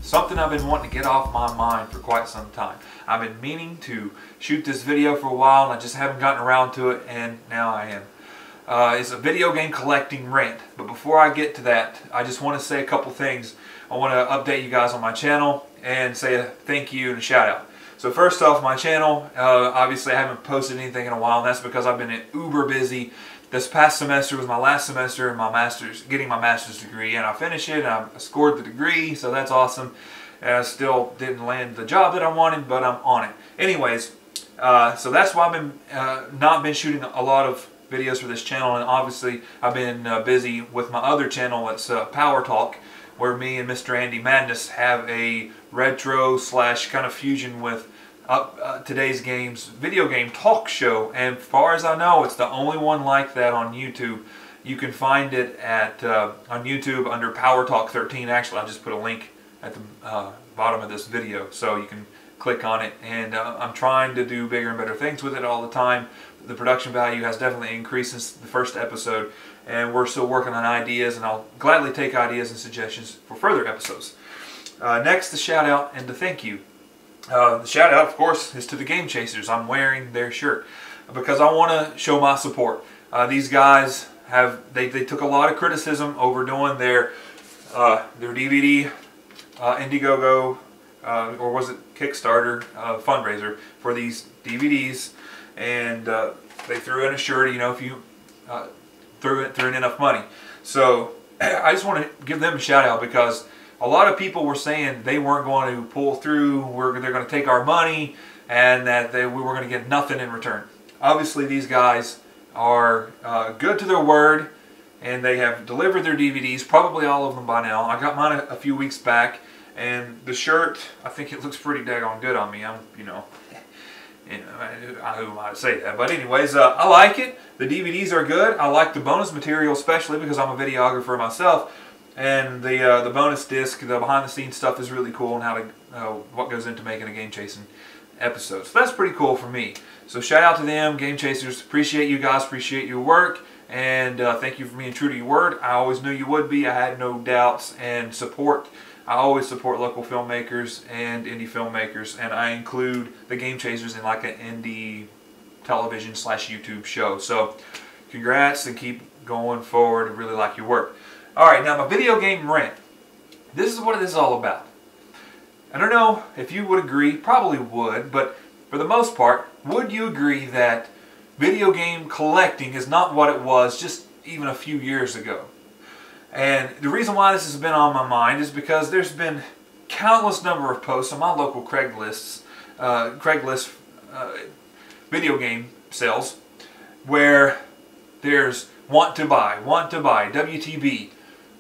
Something I've been wanting to get off my mind for quite some time. I've been meaning to shoot this video for a while and I just haven't gotten around to it, and now I am. It's a video game collecting rant. But before I get to that, I just want to say a couple things. I want to update you guys on my channel and say a thank you and a shout out. So first off, my channel, obviously I haven't posted anything in a while, and that's because I've been uber busy. This past semester was my last semester in my master's, getting my master's degree, and I finished it, and I scored the degree, so that's awesome. And I still didn't land the job that I wanted, but I'm on it. Anyways, so that's why I've been not been shooting a lot of videos for this channel, and obviously I've been busy with my other channel. It's Power Talk, where me and Mr. Andy Madness have a retro slash kind of fusion with today's games video game talk show, and as far as I know, it's the only one like that on YouTube. You can find it at on YouTube under Power Talk 13. Actually, I just put a link at the bottom of this video, so you can click on it. And I'm trying to do bigger and better things with it all the time. The production value has definitely increased since the first episode, and we're still working on ideas, and I'll gladly take ideas and suggestions for further episodes. Next, the shout out and the thank you. The shout out, of course, is to the Game Chasers. I'm wearing their shirt because I want to show my support. These guys they took a lot of criticism over doing their DVD Indiegogo or was it Kickstarter fundraiser for these DVDs, and they threw in a shirt. You know, if you threw in enough money. So I just want to give them a shout out because a lot of people were saying they weren't going to pull through, they're going to take our money, and that we were going to get nothing in return. Obviously, these guys are good to their word, and they have delivered their DVDs, probably all of them by now. I got mine a few weeks back, and the shirt, I think it looks pretty daggone good on me. Who am I to say that? But anyways, I like it. The DVDs are good. I like the bonus material, especially because I'm a videographer myself. And the bonus disc, the behind-the-scenes stuff is really cool, and how to what goes into making a game chasing episode. So that's pretty cool for me. So shout out to them, Game Chasers. Appreciate you guys. Appreciate your work, and thank you for being true to your word. I always knew you would be. I had no doubts. And support. I always support local filmmakers and indie filmmakers, and I include the Game Chasers in like an indie television / YouTube show. So congrats, and keep going forward. I really like your work. Alright, now my video game rant. This is what it is all about. I don't know if you would agree, probably would, but for the most part, would you agree that video game collecting is not what it was just even a few years ago? And the reason why this has been on my mind is because there's been countless number of posts on my local Craigslist video game sales where there's want to buy, WTB,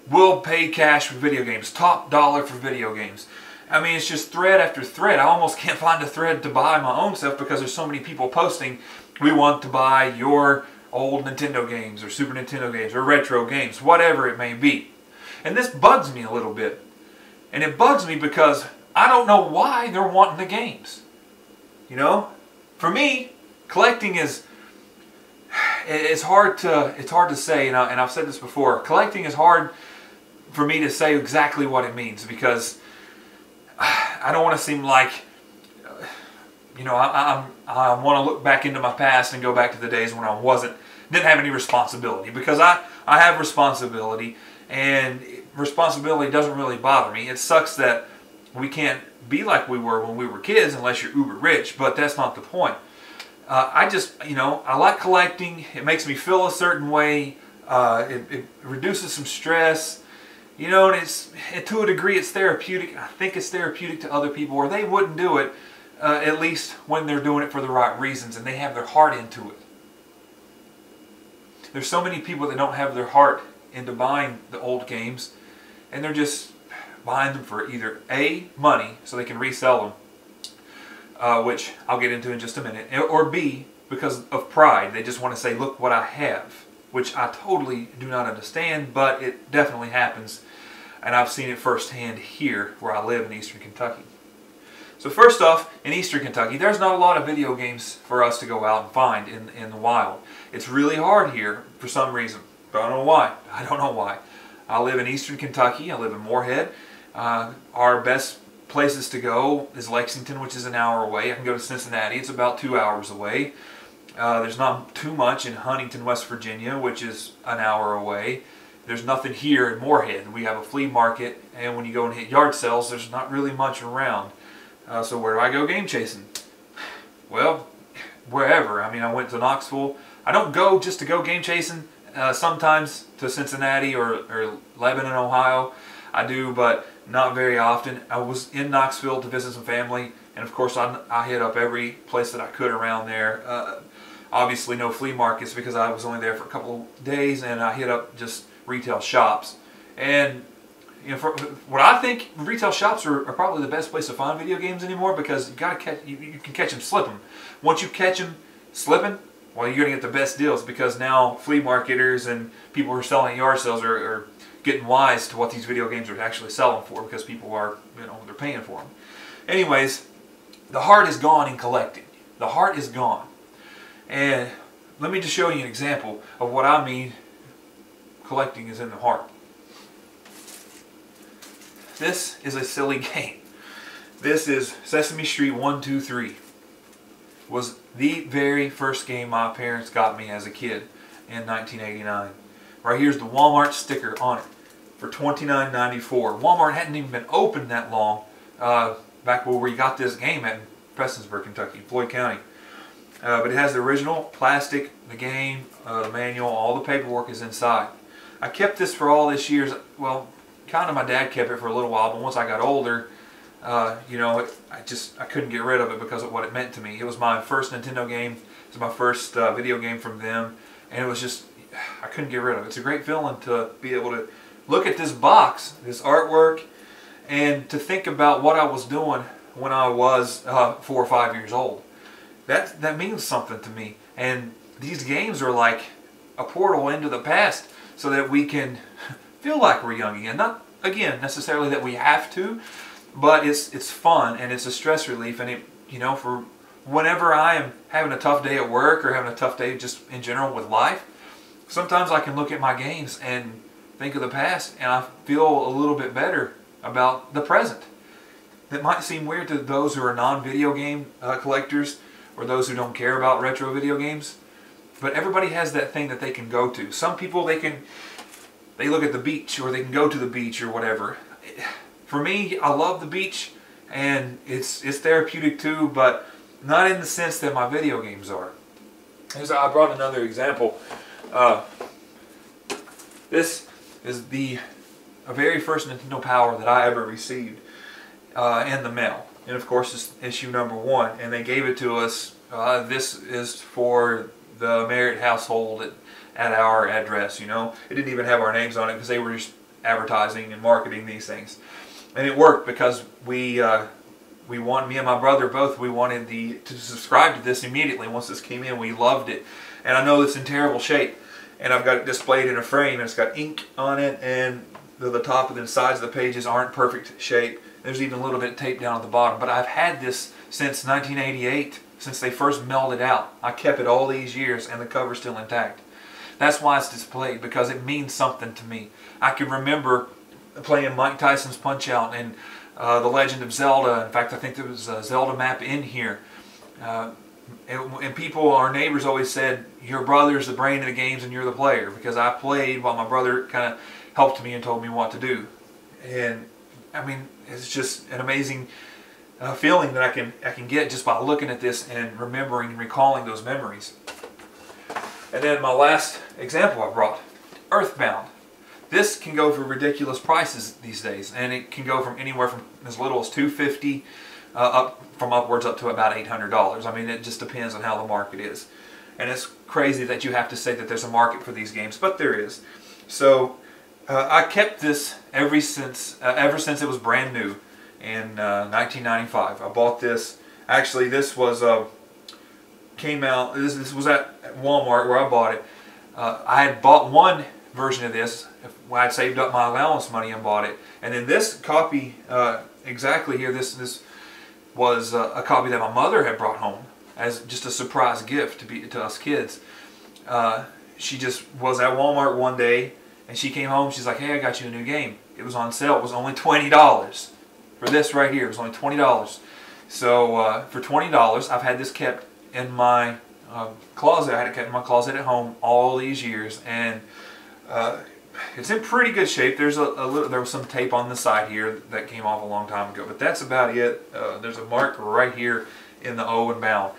will pay cash for video games, top dollar for video games. I mean, it's just thread after thread. I almost can't find a thread to buy my own stuff because there's so many people posting, we want to buy your old Nintendo games or Super Nintendo games or retro games, whatever it may be. And this bugs me a little bit. And it bugs me because I don't know why they're wanting the games. You know? For me, collecting is... It's hard to say, and I've said this before. Collecting is hard for me to say exactly what it means because I don't want to seem like, I want to look back into my past and go back to the days when I didn't have any responsibility, because I have responsibility, and responsibility doesn't really bother me. It sucks that we can't be like we were when we were kids unless you're uber rich, but that's not the point. I like collecting. It makes me feel a certain way. It reduces some stress. And to a degree it's therapeutic. I think it's therapeutic to other people, or they wouldn't do it, at least when they're doing it for the right reasons and they have their heart into it. There's so many people that don't have their heart into buying the old games, and they're just buying them for either A, money, so they can resell them, which I'll get into in just a minute, or B, because of pride. They just want to say, look what I have. which I totally do not understand, but it definitely happens, and I've seen it firsthand here where I live in Eastern Kentucky. So first off, in Eastern Kentucky, there's not a lot of video games for us to go out and find in the wild. It's really hard here for some reason. But I don't know why. I don't know why. I live in Eastern Kentucky. I live in Moorhead. Our best places to go is Lexington, which is an hour away. I can go to Cincinnati. It's about 2 hours away. There's not too much in Huntington, West Virginia, which is an hour away. There's nothing here in Moorhead. We have a flea market, and when you go and hit yard sales, there's not really much around. So where do I go game chasing? Well, wherever. I mean, I went to Knoxville. I don't go just to go game chasing. Sometimes to Cincinnati or Lebanon, Ohio. I do, but not very often. I was in Knoxville to visit some family, and of course I hit up every place that I could around there. Obviously no flea markets because I was only there for a couple of days, and I hit up just retail shops. And you know, for what I think, retail shops are probably the best place to find video games anymore, because you gotta catch, you can catch them slipping. Once you catch them slipping, well, you're gonna get the best deals, because now flea marketers and people who are selling at yard sales are getting wise to what these video games are actually selling for, because people are, you know, they're paying for them. Anyways, the heart is gone in collecting. The heart is gone. And let me just show you an example of what I mean collecting is in the heart. This is a silly game. This is Sesame Street 1, 2, 3. Was the very first game my parents got me as a kid in 1989. Right here's the Walmart sticker on it for $29.94. Walmart hadn't even been open that long back where we got this game at in Prestonsburg, Kentucky, Floyd County. But it has the original plastic, the game, the manual, all the paperwork is inside. I kept this for all these years. Well, kind of my dad kept it for a little while, but once I got older, you know, I couldn't get rid of it because of what it meant to me. It was my first Nintendo game. It was my first video game from them, and it was just, I couldn't get rid of it. It's a great feeling to be able to look at this box, this artwork, and to think about what I was doing when I was 4 or 5 years old. That means something to me, and these games are like a portal into the past so that we can feel like we're young again. Not, again, necessarily that we have to, but it's fun, and it's a stress relief, and it, you know, for whenever I am having a tough day at work or having a tough day just in general with life, sometimes I can look at my games and think of the past, and I feel a little bit better about the present. It might seem weird to those who are non-video game collectors, or those who don't care about retro video games, but everybody has that thing that they can go to. Some people, they look at the beach, or they can go to the beach, or whatever. For me, I love the beach, and it's therapeutic too, but not in the sense that my video games are. I brought another example. This is the very first Nintendo Power that I ever received in the mail. And of course, it's issue number 1, and they gave it to us. This is for the Merritt household at our address, you know. It didn't even have our names on it because they were just advertising and marketing these things. And it worked because me and my brother both, we wanted to subscribe to this immediately once this came in. We loved it. And I know it's in terrible shape. And I've got it displayed in a frame, and it's got ink on it, and the top and the sides of the pages aren't perfect shape. There's even a little bit of tape down at the bottom. But I've had this since 1988, since they first mailed it out. I kept it all these years, and the cover's still intact. That's why it's displayed, because it means something to me. I can remember playing Mike Tyson's Punch-Out! And The Legend of Zelda. In fact, I think there was a Zelda map in here. And people, our neighbors always said, your brother's the brain of the games and you're the player, because I played while my brother kind of helped me and told me what to do. And I mean, it's just an amazing feeling that I can get just by looking at this and remembering and recalling those memories. And then my last example I brought, Earthbound. This can go for ridiculous prices these days, and it can go from anywhere from as little as $250 upwards up to about $800. I mean, it just depends on how the market is. And it's crazy that you have to say that there's a market for these games, but there is. So I kept this ever since it was brand new in 1995. I bought this. Actually, this was came out. This was at Walmart where I bought it. I had bought one version of this when I had saved up my allowance money and bought it, and then this copy exactly here, this was a copy that my mother had brought home as just a surprise gift to us kids. She just was at Walmart one day and she came home. She's like, "Hey, I got you a new game. It was on sale. It was only $20 for this right here. It was only $20." So for $20, I've had this kept in my closet. I had it kept in my closet at home all these years, and it's in pretty good shape. There's there was some tape on the side here that came off a long time ago, but that's about it. There's a mark right here in the O and bound.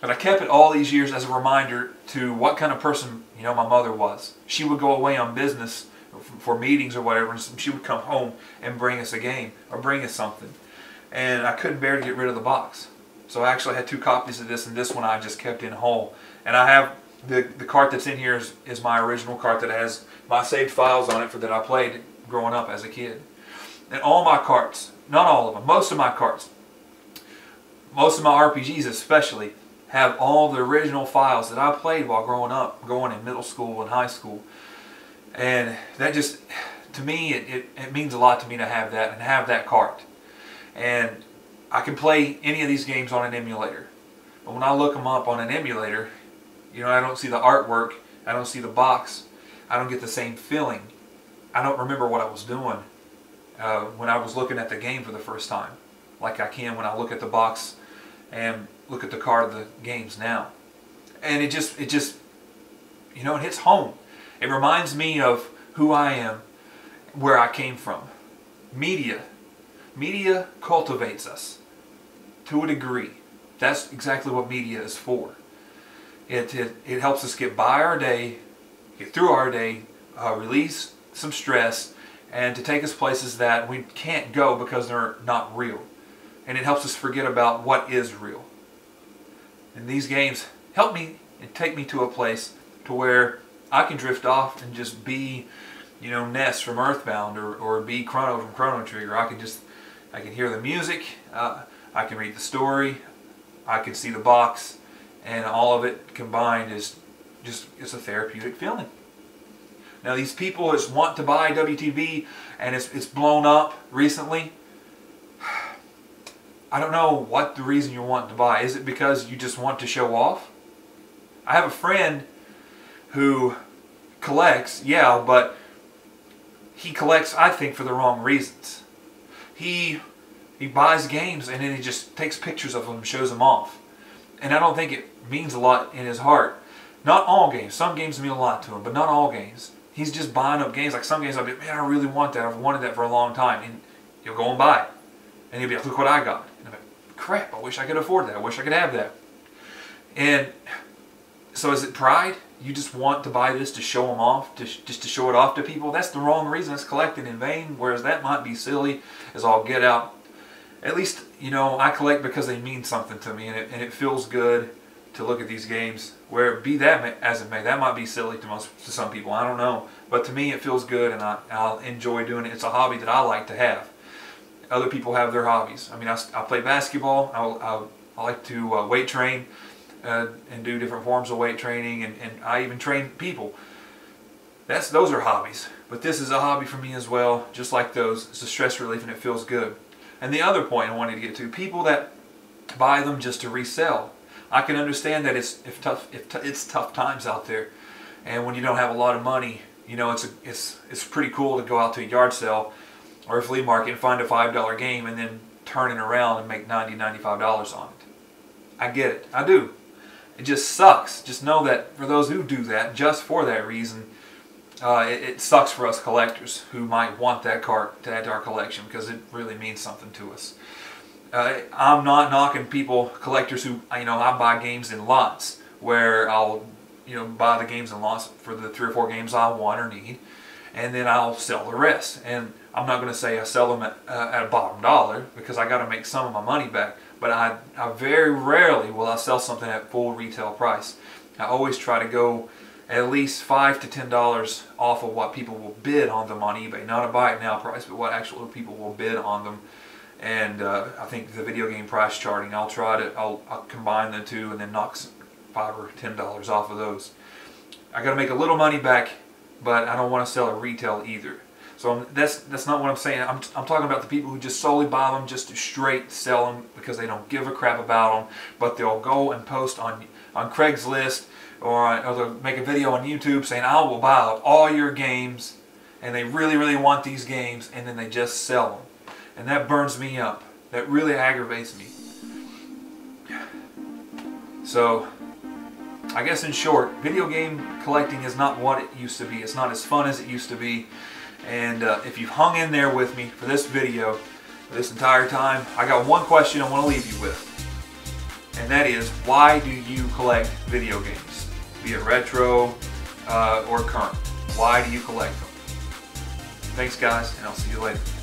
But I kept it all these years as a reminder to what kind of person, you know, my mother was. She would go away on business for meetings or whatever, and she would come home and bring us a game or bring us something. And I couldn't bear to get rid of the box. So I actually had two copies of this, and this one I just kept in whole. And I have the cart that's in here is my original cart that has my saved files on it that I played growing up as a kid. And all my carts, not all of them, most of my carts, most of my RPGs especially, have all the original files that I played while growing up, going in middle school and high school. And that just, to me, it means a lot to me to have that and have that cart. And I can play any of these games on an emulator. But when I look them up on an emulator, you know, I don't see the artwork, I don't see the box, I don't get the same feeling. I don't remember what I was doing when I was looking at the game for the first time, like I can when I look at the box and look at the card of the games now. And it just, you know, it hits home. It reminds me of who I am, where I came from. Media cultivates us to a degree. That's exactly what media is for. It helps us get by our day, get through our day, release some stress, and to take us places that we can't go because they're not real. And it helps us forget about what is real. And these games help me and take me to a place to where I can drift off and just be, you know, Ness from Earthbound, or be Chrono from Chrono Trigger. I can hear the music, I can read the story, I can see the box, and all of it combined is just, it's a therapeutic feeling. Now these people just want to buy WTV, and it's blown up recently. I don't know what the reason you're wanting to buy. Is it because you just want to show off? I have a friend who collects, yeah, but he collects, I think, for the wrong reasons. He buys games and then he just takes pictures of them and shows them off. And I don't think it means a lot in his heart. Not all games. Some games mean a lot to him, but not all games. He's just buying up games. Like some games I'll be, man, I really want that. I've wanted that for a long time. And he'll go and buy it. And he'll be like, look what I got. And I'm like, crap, I wish I could afford that. I wish I could have that. And so is it pride? You just want to buy this to show them off, just to show it off to people? That's the wrong reason. It's collecting in vain, whereas that might be silly as all get out. At least, you know, I collect because they mean something to me, and it feels good to look at these games. Where be that as it may, that might be silly to some people, I don't know. But to me it feels good, and I'll enjoy doing it. It's a hobby that I like to have. Other people have their hobbies. I mean, I play basketball, I like to weight train, and do different forms of weight training, and I even train people. Those are hobbies. But this is a hobby for me as well, just like those. It's a stress relief and it feels good. And the other point I wanted to get to, people that buy them just to resell. I can understand that it's tough times out there, and when you don't have a lot of money, you know, it's pretty cool to go out to a yard sale or a flea market and find a $5 game and then turn it around and make $90, $95 on it. I get it. I do. It just sucks. Just know that for those who do that, just for that reason, it sucks for us collectors who might want that cart to add to our collection because it really means something to us. I'm not knocking people, collectors who, you know, I buy games in lots where I'll, you know, buy the games in lots for the 3 or 4 games I want or need, and then I'll sell the rest. And I'm not going to say I sell them at a bottom dollar because I got to make some of my money back. But I very rarely will I sell something at full retail price. I always try to go at least $5 to $10 off of what people will bid on them on eBay. Not a buy it now price, but what actual people will bid on them. And I think the video game price charting, I'll combine the two and then knock $5 or $10 off of those. I got to make a little money back, but I don't want to sell at retail either. So that's not what I'm saying. I'm talking about the people who just solely buy them just to straight sell them because they don't give a crap about them, but they'll go and post on Craigslist or they'll make a video on YouTube saying, I will buy out all your games, and they really, really want these games, and then they just sell them. And that burns me up. That really aggravates me. So, I guess in short, video game collecting is not what it used to be. It's not as fun as it used to be. And if you've hung in there with me for this video, this entire time, I got one question I want to leave you with. And that is, why do you collect video games? Be it retro or current. Why do you collect them? Thanks guys, and I'll see you later.